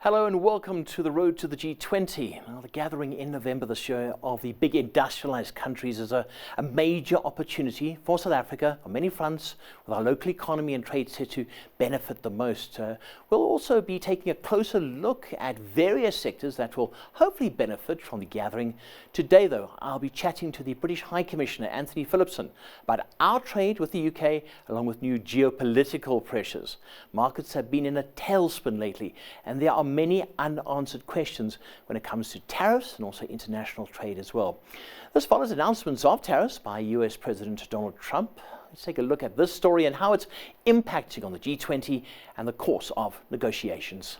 Hello and welcome to the road to the G20. Now, the gathering in November this year of the big industrialized countries is a major opportunity for South Africa on many fronts, with our local economy and trade set to benefit the most. We'll also be taking a closer look at various sectors that will hopefully benefit from the gathering. Today, though, I'll be chatting to the British High Commissioner Antony Phillipson about our trade with the UK, along with new geopolitical pressures. Markets have been in a tailspin lately, and there are many unanswered questions when it comes to tariffs and also international trade as well. This follows announcements of tariffs by US President Donald Trump. Let's take a look at this story and how it's impacting on the G20 and the course of negotiations.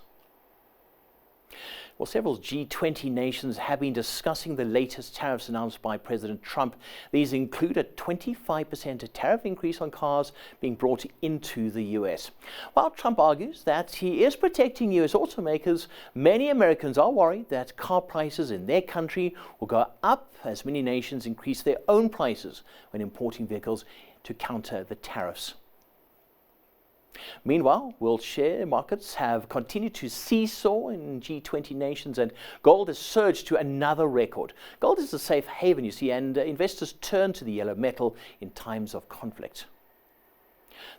Well, several G20 nations have been discussing the latest tariffs announced by President Trump. These include a 25% tariff increase on cars being brought into the US. While Trump argues that he is protecting US automakers, many Americans are worried that car prices in their country will go up as many nations increase their own prices when importing vehicles to counter the tariffs. Meanwhile, world share markets have continued to seesaw in G20 nations, and gold has surged to another record. Gold is a safe haven, you see, and investors turn to the yellow metal in times of conflict.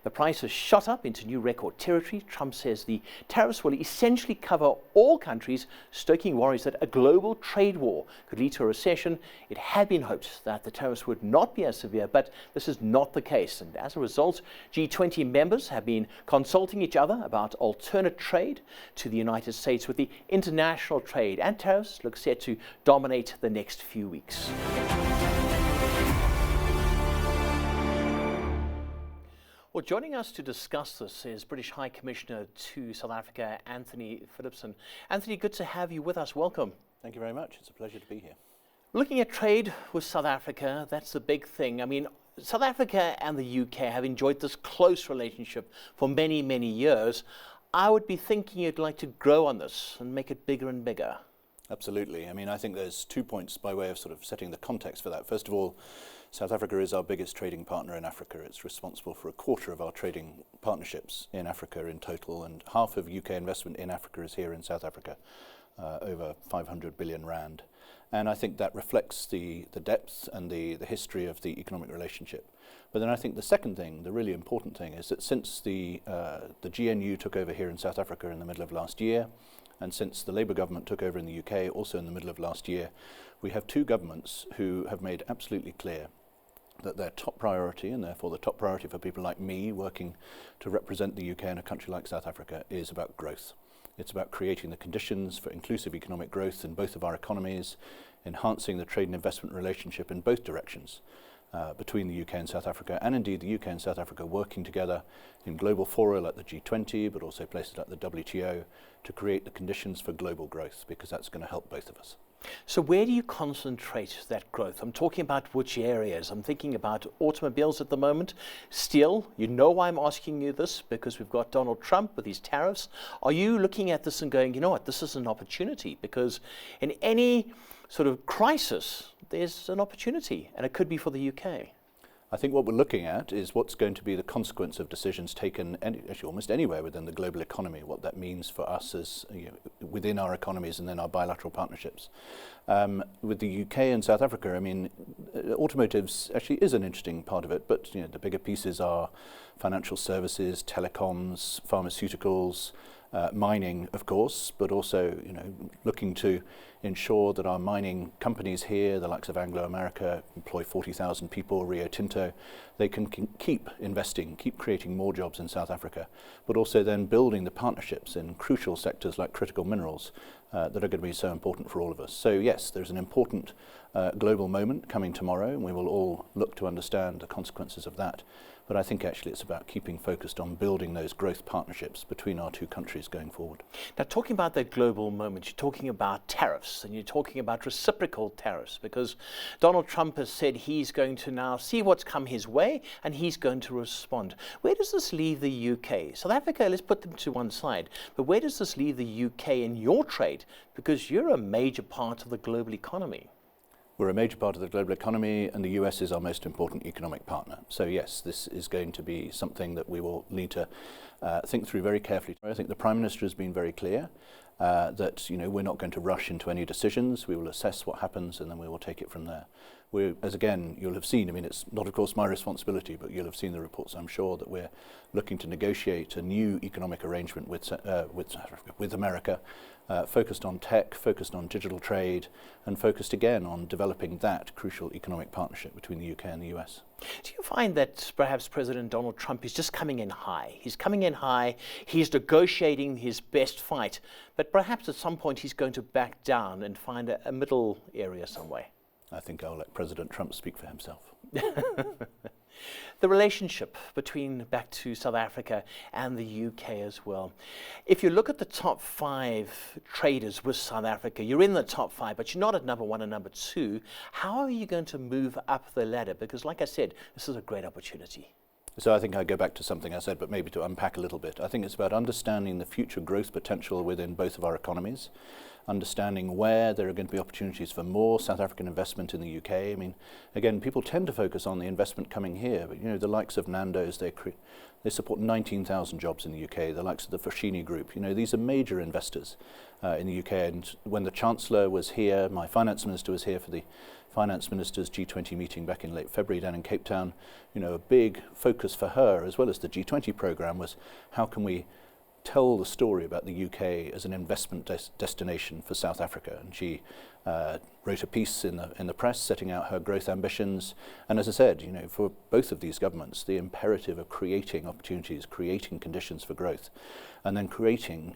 The price has shot up into new record territory. Trump says the tariffs will essentially cover all countries, stoking worries that a global trade war could lead to a recession. It had been hoped that the tariffs would not be as severe, but this is not the case. And as a result, G20 members have been consulting each other about alternate trade to the United States, with the international trade and tariffs look set to dominate the next few weeks. Well, joining us to discuss this is British High Commissioner to South Africa, Antony Phillipson. Anthony, good to have you with us. Welcome. Thank you very much. It's a pleasure to be here. Looking at trade with South Africa, that's the big thing. I mean, South Africa and the UK have enjoyed this close relationship for many, many years. I would be thinking you'd like to grow on this and make it bigger and bigger. Absolutely. I mean, I think there's 2 points by way of sort of setting the context for that. First of all, South Africa is our biggest trading partner in Africa. It's responsible for a quarter of our trading partnerships in Africa in total, and half of UK investment in Africa is here in South Africa, over 500 billion rand. And I think that reflects the depth and the history of the economic relationship. But then I think the second thing, the really important thing, is that since the GNU took over here in South Africa in the middle of last year, and since the Labour government took over in the UK also in the middle of last year, we have two governments who have made absolutely clear that their top priority, and therefore the top priority for people like me working to represent the UK in a country like South Africa, is about growth. It's about creating the conditions for inclusive economic growth in both of our economies, enhancing the trade and investment relationship in both directions between the UK and South Africa, and indeed the UK and South Africa working together in global fora like the G20, but also places like the WTO, to create the conditions for global growth, because that's going to help both of us. So where do you concentrate that growth? I'm talking about which areas. I'm thinking about automobiles at the moment. Steel, you know why I'm asking you this, because we've got Donald Trump with his tariffs. Are you looking at this and going, you know what, this is an opportunity? Because in any sort of crisis, there's an opportunity, and it could be for the UK. I think what we're looking at is what's going to be the consequence of decisions taken actually almost anywhere within the global economy, what that means for us as within our economies and then our bilateral partnerships. With the UK and South Africa, I mean, automotives actually is an interesting part of it, but the bigger pieces are financial services, telecoms, pharmaceuticals, mining, of course, but also looking to ensure that our mining companies here, the likes of Anglo America, employ 40,000 people, Rio Tinto, they can keep investing, keep creating more jobs in South Africa, but also then building the partnerships in crucial sectors like critical minerals that are going to be so important for all of us. So yes, there's an important global moment coming tomorrow, and we will all look to understand the consequences of that. But I think actually it's about keeping focused on building those growth partnerships between our two countries going forward. Now, talking about that global moment, you're talking about tariffs, and you're talking about reciprocal tariffs, because Donald Trump has said he's going to now see what's come his way and he's going to respond. Where does this leave the UK? South Africa, let's put them to one side, but where does this leave the UK in your trade? Because you're a major part of the global economy. We're a major part of the global economy, and the US is our most important economic partner. So yes, this is going to be something that we will need to think through very carefully. I think the Prime Minister has been very clear that we're not going to rush into any decisions. We will assess what happens and then we will take it from there. As again, you'll have seen, it's not of course my responsibility, but you'll have seen the reports, I'm sure, that we're looking to negotiate a new economic arrangement with America, focused on tech, focused on digital trade, and focused again on developing that crucial economic partnership between the UK and the US. Do you find that perhaps President Donald Trump is just coming in high? He's coming in high, he's negotiating his best fight, but perhaps at some point he's going to back down and find a middle area somewhere? I think I'll let President Trump speak for himself. The relationship between back to South Africa and the UK as well. If you look at the top 5 traders with South Africa, you're in the top 5, but you're not at number 1 and number 2. How are you going to move up the ladder? Because like I said, this is a great opportunity. So I think I go back to something I said, but maybe to unpack a little bit. I think it's about understanding the future growth potential within both of our economies, understanding where there are going to be opportunities for more South African investment in the UK. Again, people tend to focus on the investment coming here, but the likes of Nando's, they support 19,000 jobs in the UK, the likes of the Foschini Group. These are major investors in the UK. And when the Chancellor was here, my Finance Minister was here for the Finance Ministers G20 meeting back in late February down in Cape Town, a big focus for her, as well as the G20 programme, was how can we tell the story about the UK as an investment destination for South Africa. And she wrote a piece in the press setting out her growth ambitions. And as I said, for both of these governments, the imperative of creating opportunities, creating conditions for growth, and then creating,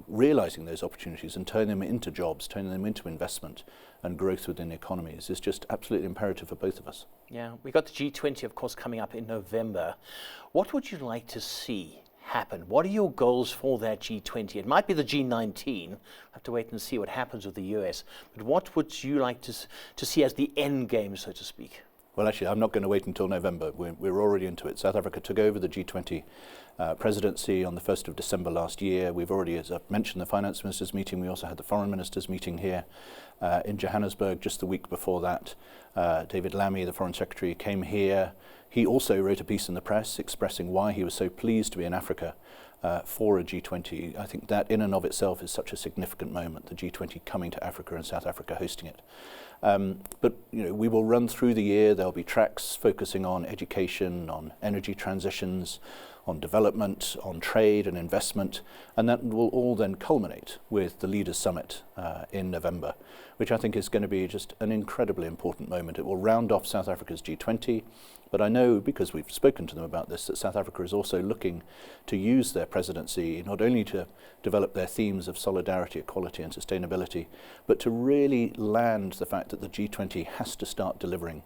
realising those opportunities and turning them into jobs, turning them into investment and growth within economies is just absolutely imperative for both of us. Yeah, we got the G20, of course, coming up in November. What would you like to see happen? What are your goals for that G20? It might be the G19. We'll have to wait and see what happens with the US. But what would you like to see as the end game, so to speak? Well, actually, I'm not going to wait until November. We're already into it. South Africa took over the G20 presidency on the 1st of December last year. We've already, as I've mentioned, the finance ministers meeting. We also had the foreign ministers meeting here in Johannesburg just the week before that. David Lammy, the foreign secretary, came here. He also wrote a piece in the press expressing why he was so pleased to be in Africa for a G20. I think that in and of itself is such a significant moment, the G20 coming to Africa and South Africa hosting it. But we will run through the year. There'll be tracks focusing on education, on energy transitions, on development, on trade and investment, and that will all then culminate with the Leaders' Summit in November, which I think is going to be just an incredibly important moment. It will round off South Africa's G20, but I know, because we've spoken to them about this, that South Africa is also looking to use their presidency not only to develop their themes of solidarity, equality and sustainability, but to really land the fact that the G20 has to start delivering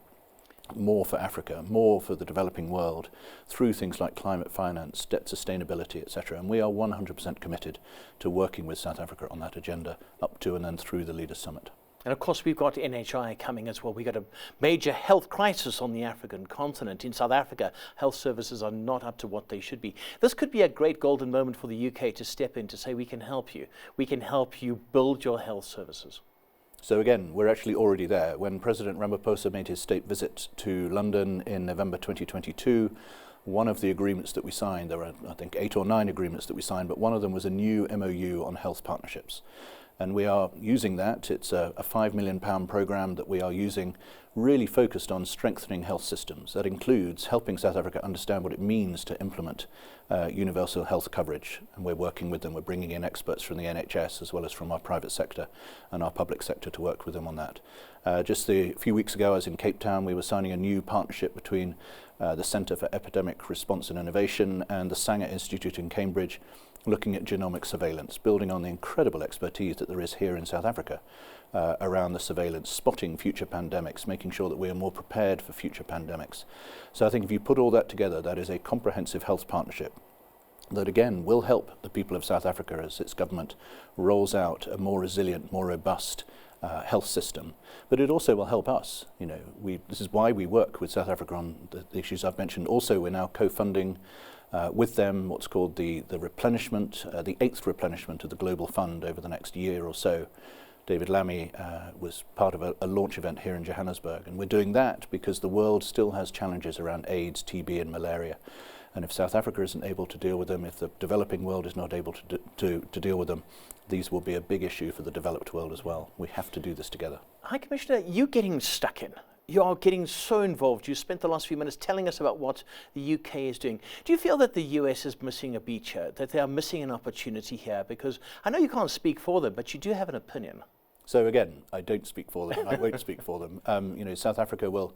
more for Africa, more for the developing world, through things like climate finance, debt sustainability, etc. And we are 100% committed to working with South Africa on that agenda up to and then through the Leaders' Summit. And of course, we've got NHI coming as well. We've got a major health crisis on the African continent. In South Africa, health services are not up to what they should be. This could be a great golden moment for the UK to step in to say, we can help you. We can help you build your health services. So again, we're actually already there. When President Ramaphosa made his state visit to London in November 2022, one of the agreements that we signed, there were I think 8 or 9 agreements that we signed, but one of them was a new MOU on health partnerships. And we are using that. It's a £5 million programme that we are using, really focused on strengthening health systems. That includes helping South Africa understand what it means to implement universal health coverage. And we're working with them. We're bringing in experts from the NHS as well as from our private sector and our public sector to work with them on that. Just a few weeks ago, I was in Cape Town. We were signing a new partnership between the Centre for Epidemic Response and Innovation and the Sanger Institute in Cambridge, looking at genomic surveillance, building on the incredible expertise that there is here in South Africa around the surveillance, spotting future pandemics, making sure that we are more prepared for future pandemics. So I think if you put all that together, that is a comprehensive health partnership that again will help the people of South Africa as its government rolls out a more resilient, more robust health system. But it also will help us. This is why we work with South Africa on the issues I've mentioned. Also, we're now co-funding with them what's called the replenishment, the 8th replenishment of the Global Fund over the next year or so. David Lammy was part of a launch event here in Johannesburg, and we're doing that because the world still has challenges around AIDS, TB and malaria. And if South Africa isn't able to deal with them, if the developing world is not able to deal with them, these will be a big issue for the developed world as well. We have to do this together. High Commissioner, you're getting stuck in. You are getting so involved. You spent the last few minutes telling us about what the UK is doing. Do you feel that the US is missing a beat here, that they are missing an opportunity here? Because I know you can't speak for them, but you do have an opinion. So again, I don't speak for them, and I won't speak for them. South Africa will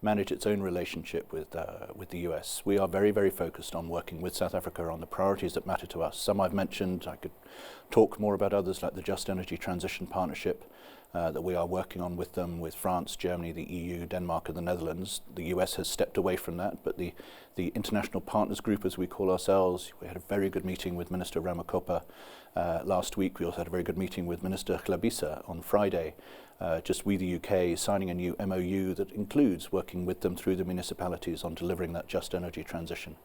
manage its own relationship with the US. We are very, very focused on working with South Africa on the priorities that matter to us. Some I've mentioned. I could talk more about others, like the Just Energy Transition Partnership that we are working on with them, with France, Germany, the EU, Denmark and the Netherlands. The US has stepped away from that, but the International Partners Group, as we call ourselves, we had a very good meeting with Minister Ramakopa last week. We also had a very good meeting with Minister Hlabisa on Friday. Just we, the UK, signing a new MOU that includes working with them through the municipalities on delivering that just energy transition.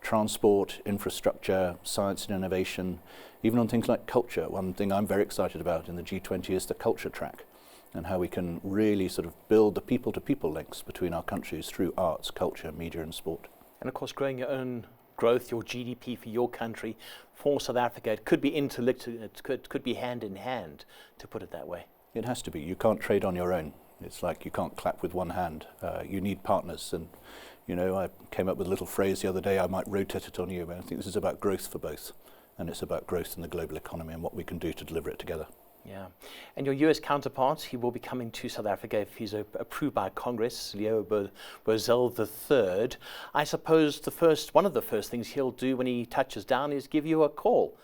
Transport, infrastructure, science and innovation, even on things like culture. One thing I'm very excited about in the G20 is the culture track, and how we can really sort of build the people-to-people links between our countries through arts, culture, media and sport. And of course, growing your own growth, your GDP for your country, for South Africa, it could be interlinked, it could be hand in hand, to put it that way. It has to be. You can't trade on your own. It's like you can't clap with one hand. You need partners. And I came up with a little phrase the other day, I might rotate it on you, but I think this is about growth for both. And it's about growth in the global economy and what we can do to deliver it together. Yeah. And your US counterpart, he will be coming to South Africa if he's approved by Congress, Leo Brazil III. I suppose one of the first things he'll do when he touches down is give you a call.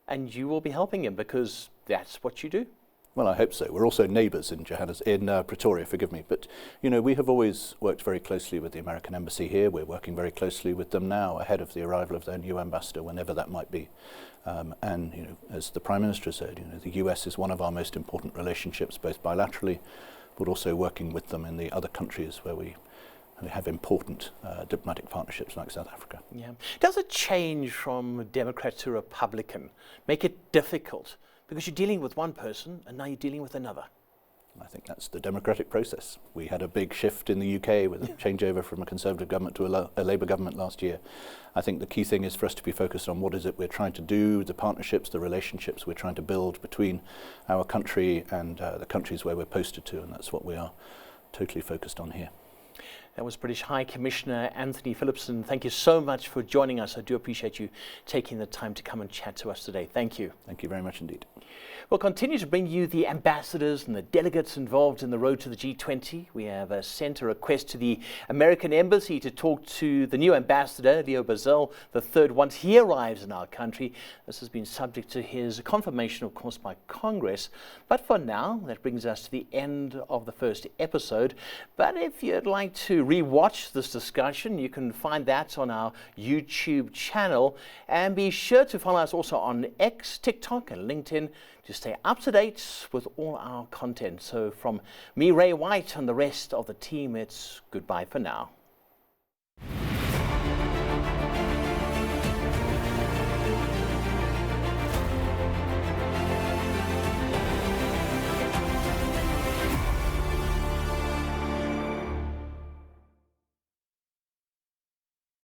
And you will be helping him, because that's what you do. Well, I hope so. We're also neighbours in Pretoria, forgive me. But, we have always worked very closely with the American Embassy here. We're working very closely with them now ahead of the arrival of their new ambassador, whenever that might be. As the Prime Minister said, the US is one of our most important relationships, both bilaterally, but also working with them in the other countries where we have important diplomatic partnerships like South Africa. Yeah. Does it change from Democrat to Republican, make it difficult? Because you're dealing with one person and now you're dealing with another. I think that's the democratic process. We had a big shift in the UK with a changeover from a Conservative government to a Labour government last year. I think the key thing is for us to be focused on what is it we're trying to do, the partnerships, the relationships we're trying to build between our country and the countries where we're posted to, and that's what we are totally focused on here. That was British High Commissioner Antony Phillipson. Thank you so much for joining us. I do appreciate you taking the time to come and chat to us today. Thank you. Thank you very much indeed. We'll continue to bring you the ambassadors and the delegates involved in the road to the G20. We have sent a request to the American Embassy to talk to the new ambassador, Leo Brazil III, once he arrives in our country. This has been subject to his confirmation, of course, by Congress. But for now, that brings us to the end of the first episode. But if you'd like to re-watch this discussion, you can find that on our YouTube channel. And be sure to follow us also on X, TikTok and LinkedIn to stay up to date with all our content. So from me, Ray White, and the rest of the team, it's goodbye for now.